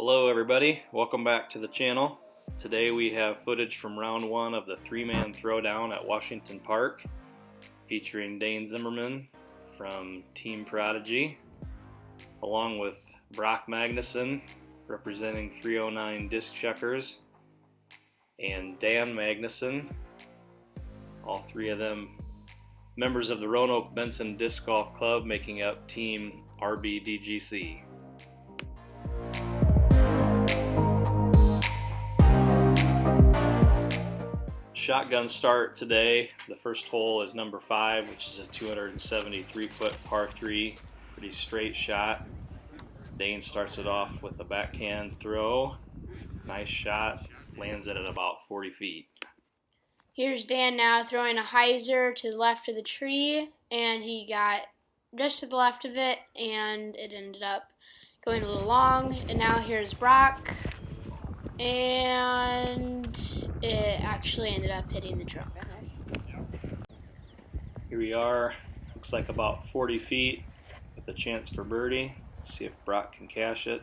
Hello everybody, welcome back to the channel. Today we have footage from round one of the three-man throwdown at Washington Park featuring Dane Zimmerman from Team Prodigy along with Brock Magnuson representing 309 Disc Checkers and Dan Magnuson, all three of them members of the Roanoke Benson Disc Golf Club making up Team RBDGC. Shotgun start today. The first hole is number 5, which is a 273-foot par 3, pretty straight shot. Dane starts it off with a backhand throw. Nice shot, lands it at about 40 feet. Here's Dan now throwing a hyzer to the left of the tree, and he got just to the left of it, and it ended up going a little long. And now here's Brock, and it actually ended up hitting the trunk. Here we are, looks like about 40 feet with a chance for birdie. Let's see if Brock can cash it.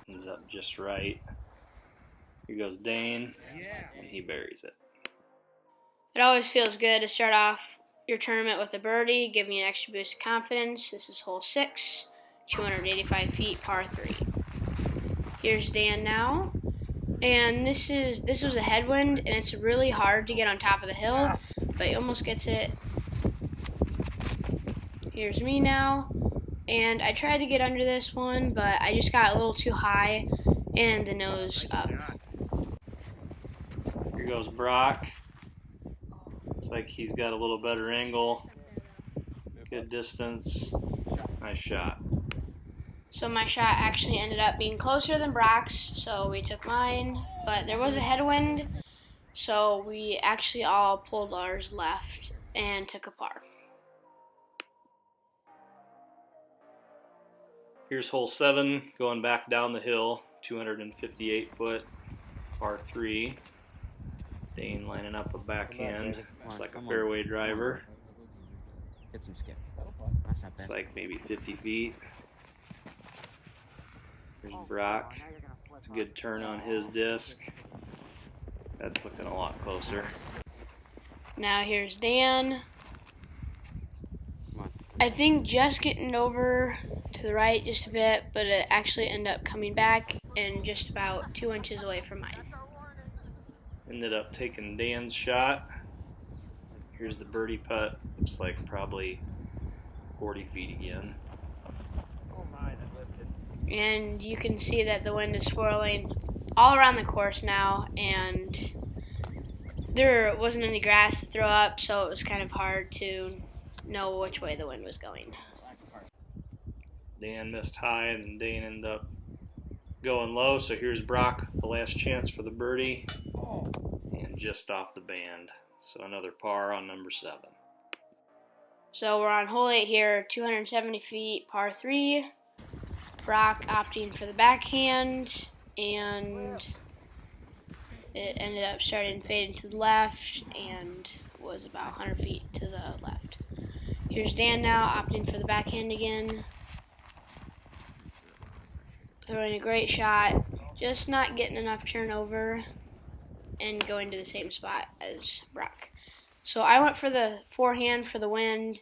Ends up just right. Here goes Dane, and he buries it. It always feels good to start off your tournament with a birdie, giving you an extra boost of confidence. This is hole 6, 285 feet, par 3. Here's Dan now. And this was a headwind, and it's really hard to get on top of the hill, but he almost gets it. Here's me now, and I tried to get under this one, but I just got a little too high, and the nose up. Here goes Brock. Looks like he's got a little better angle. Good distance. Nice shot. So my shot actually ended up being closer than Brock's, so we took mine. But there was a headwind, so we actually all pulled ours left and took a par. Here's hole 7, going back down the hill, 258-foot, par 3. Dane lining up a backhand. Looks like a fairway driver. Get some skip. Looks like maybe 50 feet. There's Brock. It's a good turn on his disc. That's looking a lot closer. Now here's Dan. I think just getting over to the right just a bit, but it actually ended up coming back and just about 2 inches away from mine. Ended up taking Dan's shot. Here's the birdie putt. Looks like probably 40 feet again. And you can see that the wind is swirling all around the course now, and there wasn't any grass to throw up, so it was kind of hard to know which way the wind was going. Dan missed high, and Dane ended up going low, so here's Brock, the last chance for the birdie, and just off the band. So another par on number 7. So we're on hole 8 here, 270 feet, par 3. Brock opting for the backhand, and it ended up starting fading to the left and was about 100 feet to the left. Here's Dan now opting for the backhand again, throwing a great shot, just not getting enough turnover and going to the same spot as Brock. So I went for the forehand for the wind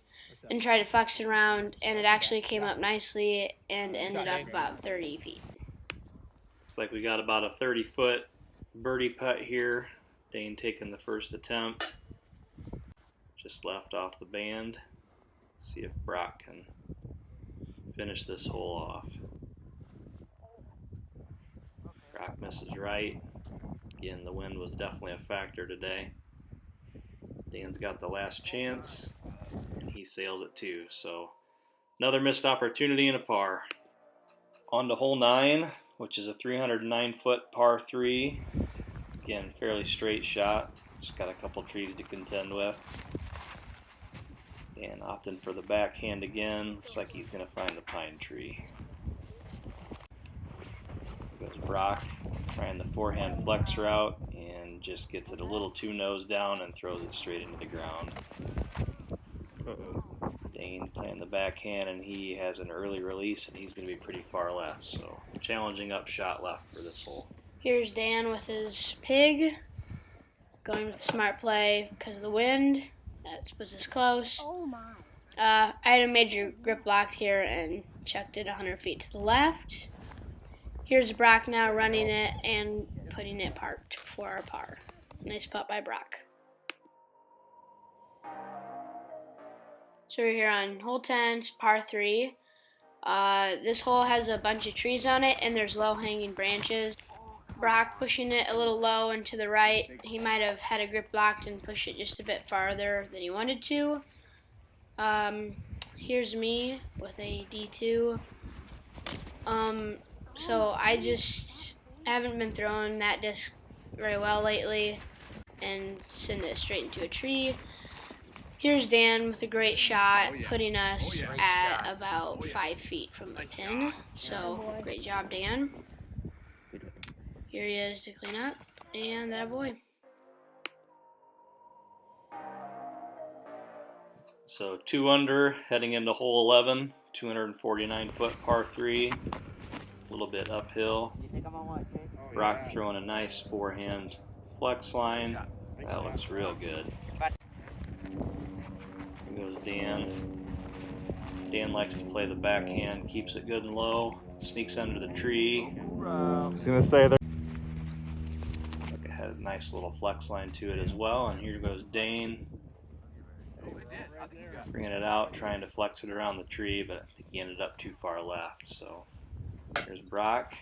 and tried to flex it around, and it actually came up nicely and ended up about 30 feet. Looks like we got about a 30-foot birdie putt here. Dane taking the first attempt. Just left off the band. See if Brock can finish this hole off. Brock misses right. Again, the wind was definitely a factor today. Dan's got the last chance, and he sails it too. So another missed opportunity and a par. On to hole 9, which is a 309-foot par 3. Again, fairly straight shot. Just got a couple trees to contend with. And opting for the backhand again. Looks like he's going to find the pine tree. There goes Brock, trying the forehand flex route, and just gets it a little too nose down and throws it straight into the ground. Dane playing the backhand, and he has an early release, and he's going to be pretty far left. So challenging up shot left for this hole. Here's Dan with his pig, going with a smart play because of the wind. That puts us close. Oh my. I had a major grip blocked here and chucked it 100 feet to the left. Here's Brock now running it and putting it parked for our par. Nice putt by Brock. So we're here on hole 10, par 3. This hole has a bunch of trees on it and there's low-hanging branches. Brock pushing it a little low and to the right. He might have had a grip blocked and pushed it just a bit farther than he wanted to. Here's me with a D2. So I just haven't been throwing that disc very well lately and send it straight into a tree. Here's Dan with a great shot, putting us at about 5 feet from the pin. So great job, Dan. Here he is to clean up, and that boy. So 2 under, heading into hole 11, 249-foot par 3, a little bit uphill. Brock throwing a nice forehand flex line. That looks real good. Here goes Dan. Dan likes to play the backhand, keeps it good and low, sneaks under the tree. I was gonna say there. Had a nice little flex line to it as well, and here goes Dane. Bringing it out, trying to flex it around the tree, but I think he ended up too far left. So here's Brock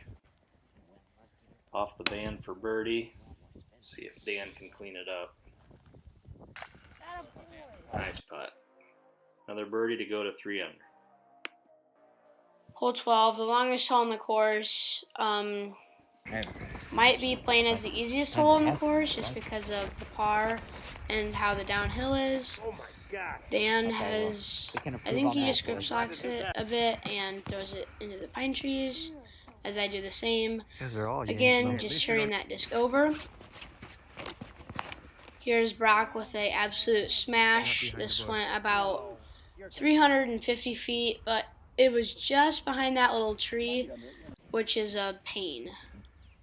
off the band for birdie. See if Dan can clean it up. Nice putt. Another birdie to go to 3 under. Hole 12, the longest hole on the course. Might be playing as the easiest hole on the course just because of the par and how the downhill is. Dan has, I think he just grip blocks it a bit and throws it into the pine trees, as I do the same. Again, just turning that disc over. Here's Brock with a absolute smash. This went about 350 feet, but it was just behind that little tree, which is a pain.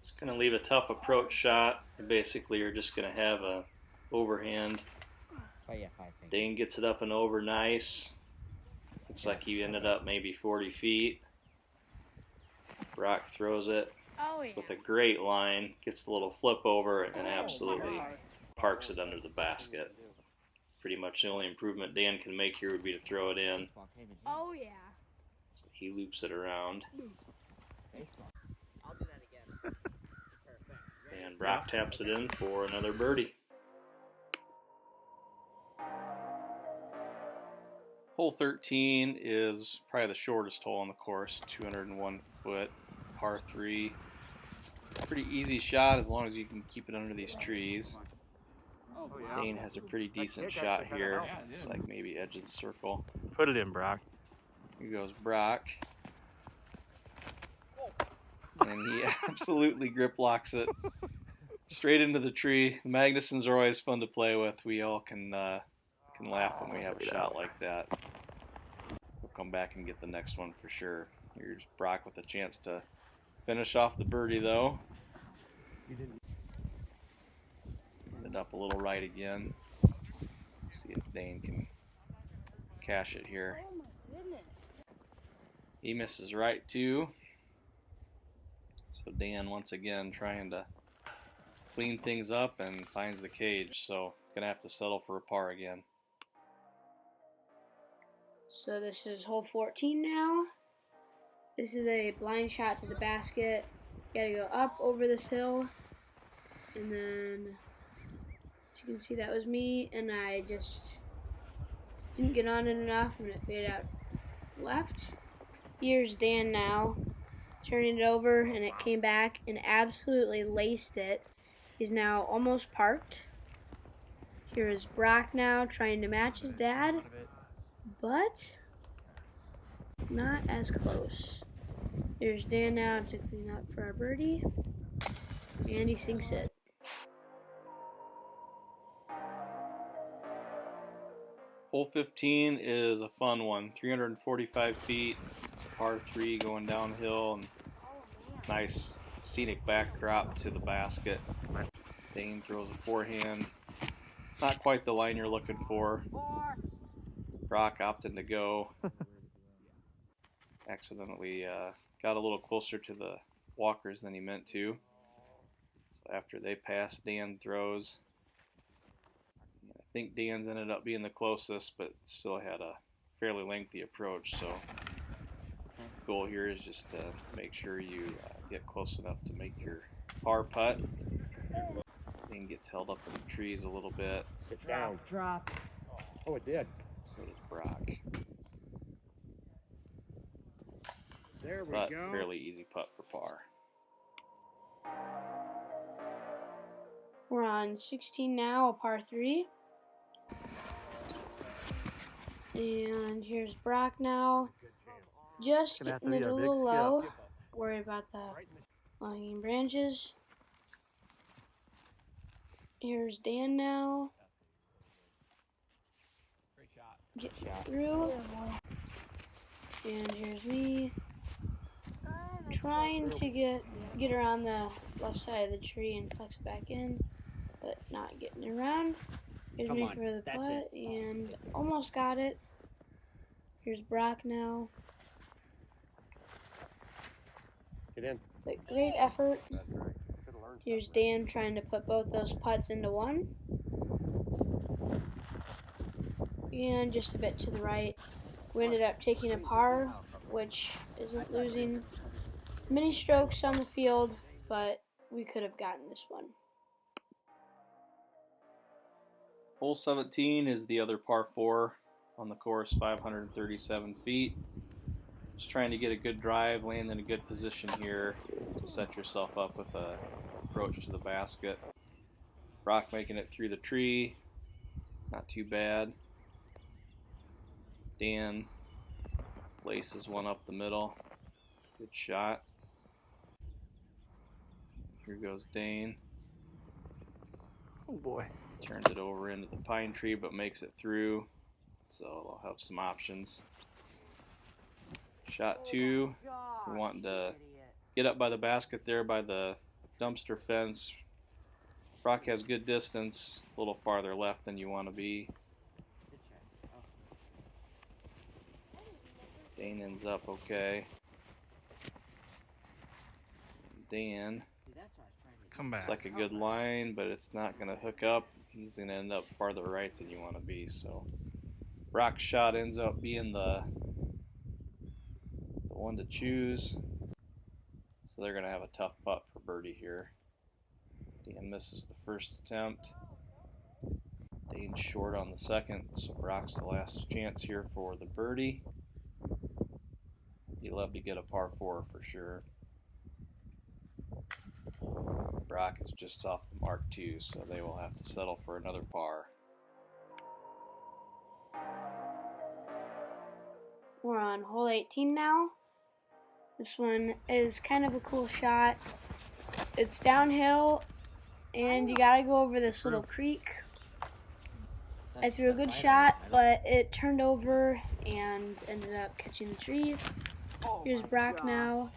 It's going to leave a tough approach shot. Basically, you're just going to have a overhand. Dane gets it up and over nice. Looks like he ended up maybe 40 feet. Brock throws it with a great line, gets the little flip over, and absolutely parks it under the basket. Pretty much the only improvement Dan can make here would be to throw it in. Oh yeah. So he loops it around. I'll do that again. And Brock taps it in for another birdie. Hole 13 is probably the shortest hole on the course, 201 foot, par 3. Pretty easy shot as long as you can keep it under these trees. Dane has a pretty decent shot here. It's like maybe edge of the circle. Put it in, Brock. Here goes Brock. And he absolutely grip locks it straight into the tree. The Magnusons are always fun to play with. We all can laugh when we have a shot like that. We'll come back and get the next one for sure. Here's Brock with a chance to finish off the birdie though. It up a little right again. See if Dane can cash it here. Oh my goodness. He misses right too. So Dan once again trying to clean things up and finds the cage. So gonna have to settle for a par again. So this is hole 14 now. This is a blind shot to the basket. You gotta go up over this hill, and then as you can see that was me, and I just didn't get on it enough and it faded out left. Here's Dan now turning it over, and it came back and absolutely laced it. He's now almost parked. Here is Brock now trying to match his dad, but not as close. Here's Dan now to clean up for our birdie, and he sinks it. Hole Hole 15 is a fun one, 345 feet, it's a par 3 going downhill, and nice scenic backdrop to the basket. Dane throws a forehand, not quite the line you're looking for. Brock opted to go. Accidentally got a little closer to the walkers than he meant to. So after they pass, Dan throws. I think Dan's ended up being the closest, but still had a fairly lengthy approach. So the goal here is just to make sure you get close enough to make your par putt. Dan gets held up in the trees a little bit. Sit down. Drop. Oh, it did. So does Brock. There we But go. fairly easy putt for par. We're on 16 now, a par 3. And here's Brock now. Just getting it a little low. Worry about the logging branches. Here's Dan now. Get through. And here's me. Trying to get around the left side of the tree and flex it back in, but not getting it around. Here's me for the putt, and almost got it. Here's Brock now. Get in. But great effort. Here's Dan trying to put both those putts into one. And just a bit to the right. We ended up taking a par, which isn't losing many strokes on the field, but we could have gotten this one. Hole 17 is the other par 4 on the course, 537 feet. Just trying to get a good drive, land in a good position here to set yourself up with a approach to the basket. Brock making it through the tree, not too bad. Dan laces one up the middle, good shot. Here goes Dane. Oh boy. Turns it over into the pine tree, but makes it through, so they'll have some options. Shot 2, we're wanting to get up by the basket there by the dumpster fence. Brock has good distance, a little farther left than you want to be. Dane ends up okay. Dan, Come back. it's like a good line, but it's not going to hook up. He's going to end up farther right than you want to be. So Brock's shot ends up being the one to choose. So they're going to have a tough putt for birdie here. Dan misses the first attempt. Dane's short on the second, so Brock's the last chance here for the birdie. You'd love to get a par 4 for sure. Brock is just off the mark too, so they will have to settle for another par. We're on hole 18 now. This one is kind of a cool shot. It's downhill, and you gotta go over this little creek. I threw a good shot, but it turned over and ended up catching the tree. Here's Brock now.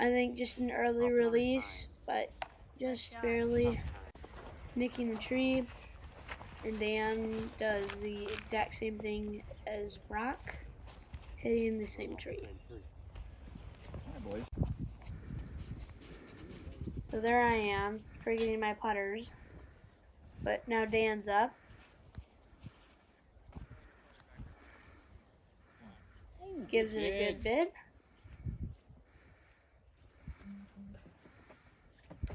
I think just an early release, but just barely nicking the tree. And Dan does the exact same thing as Brock, hitting the same tree. So there I am, forgetting my putters. But now Dan's up. Gives it a good bid.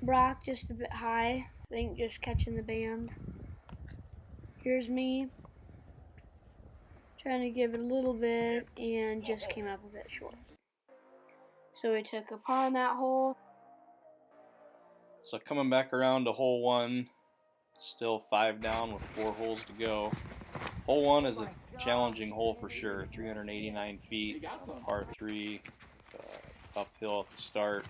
Brock just a bit high, I think just catching the band. Here's me, trying to give it a little bit and just came up a bit short. So we took a par on that hole. So coming back around to hole 1, still 5 down with 4 holes to go. Hole 1 is a challenging hole for sure, 389 feet, par 3, uphill at the start.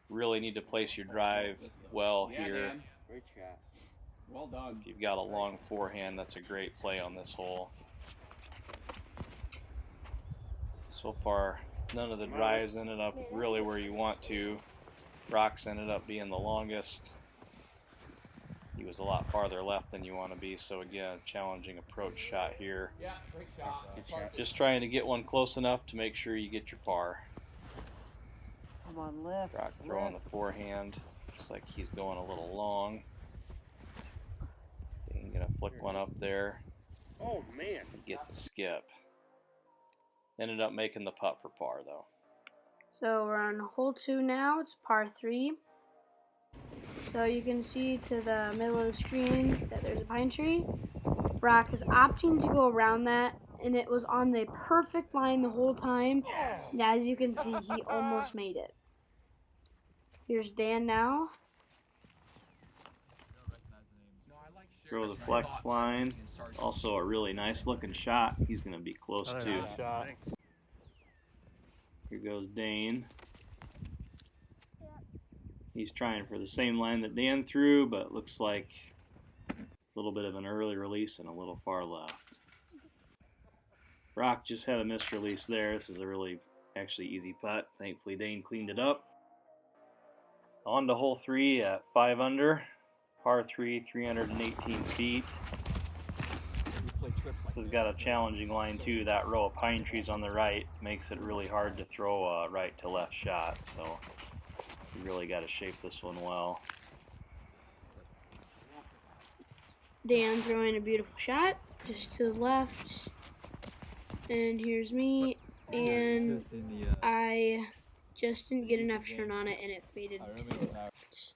Really need to place your drive well here. Well done. If you've got a long forehand, that's a great play on this hole. So far, none of the drives ended up really where you want to. Brock's ended up being the longest. He was a lot farther left than you want to be, so again, challenging approach shot here. Yeah, great shot. Good shot. Just trying to get one close enough to make sure you get your par. Come on, lift. Brock throwing the forehand. Looks like he's going a little long. He's gonna flick one up there. Oh, man. He gets a skip. Ended up making the putt for par though. So we're on hole 2 now. It's par 3. So you can see to the middle of the screen that there's a pine tree. Brock is opting to go around that, and it was on the perfect line the whole time. And as you can see, he almost made it. Here's Dan now. Throw the flex line. Also a really nice looking shot. He's going to be close Another to. nice shot. Here goes Dane. He's trying for the same line that Dan threw, but looks like a little bit of an early release and a little far left. Brock just had a missed release there. This is a really actually easy putt. Thankfully Dane cleaned it up. On to hole 3 at 5 under. Par 3, 318 feet. This has got a challenging line too. That row of pine trees on the right makes it really hard to throw a right to left shot, so you really got to shape this one well. Dan throwing a beautiful shot just to the left. And here's me. And I just didn't get enough turn on it and it faded to the left.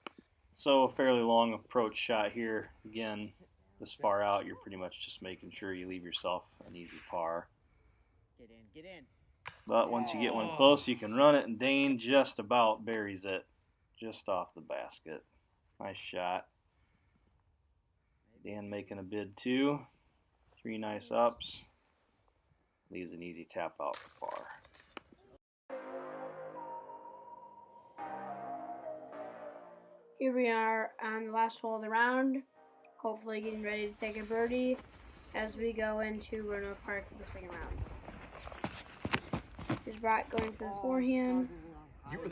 So a fairly long approach shot here. Again, this far out, you're pretty much just making sure you leave yourself an easy par. Get in, get in. But once you get one close, you can run it, and Dane just about buries it just off the basket. Nice shot. Dan making a bid too. 3 nice ups. Leaves an easy tap out for par. Here we are on the last hole of the round, hopefully getting ready to take a birdie as we go into Roanoke Park for the second round. Here's Brock going for the forehand.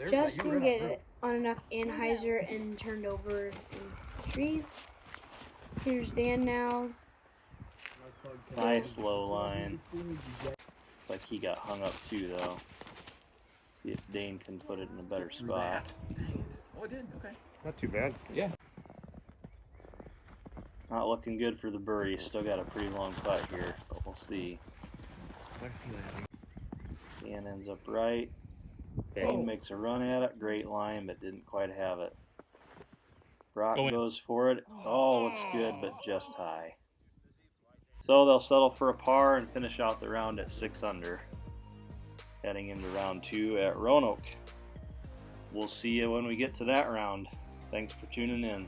Just didn't get it on enough anhyzer and turned over in the tree. Here's Dan now. Nice low line. Looks like he got hung up too though. See if Dane can put it in a better spot. Oh, it did. Okay. Not too bad. Yeah. Not looking good for the birdie. Still got a pretty long putt here, but we'll see. Dan ends up right. Dane makes a run at it. Great line, but didn't quite have it. Brock goes for it. Oh, looks good, but just high. So they'll settle for a par and finish out the round at 6 under. Heading into round 2 at Roanoke. We'll see you when we get to that round. Thanks for tuning in.